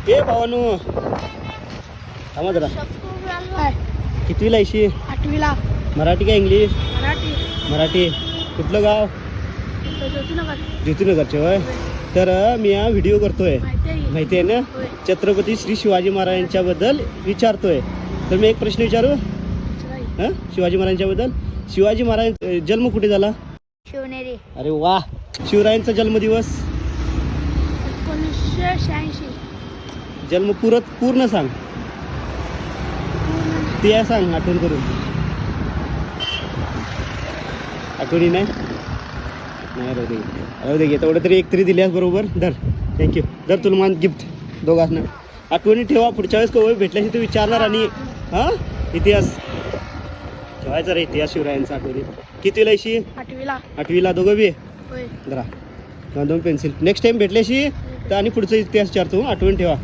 ए भावानू थांबा जरा. कितवीला आहेशी? 8वीला. मराठी का इंग्लिश? मराठी. मराठी. कुठलं गाव? ज्योतिनगर. ज्योतिनगरचे होय. तर मी हा व्हिडिओ करतोय, माहिती आहे ना, होय. छत्रपती श्री शिवाजी महाराजांच्या बद्दल विचारतोय. तर मी एक प्रश्न विचारू. हां, शिवाजी महाराजांच्या बद्दल. शिवाजी महाराज जन्म कुठे झाला? शिवनेरी. अरे वा. शिवरायांचा जन्मदिवस? 1986. जन्म पूर्ण सांग. ते आहे सांग आठवण करून. आठवणी नाही राहू दे. तेवढं तरी एक तरी दिल्यास बरोबर. धर, थँक्यू. धर तुला मान गिफ्ट दोघांना. आठवणी ठेवा, पुढच्या वेळेस कवय भेटल्याशी तू विचारणार. आणि हां, इतिहास ठेवायचा रे, इतिहास शिवरायांचा आठवणी. कितीला आहेशी? 8वीला. 8वीला. दोघं बी होय. जरा 2 पेन्सिल. नेक्स्ट टाइम भेटल्याशी तर आणि पुढचा इतिहास विचारतो. आठवण ठेवा.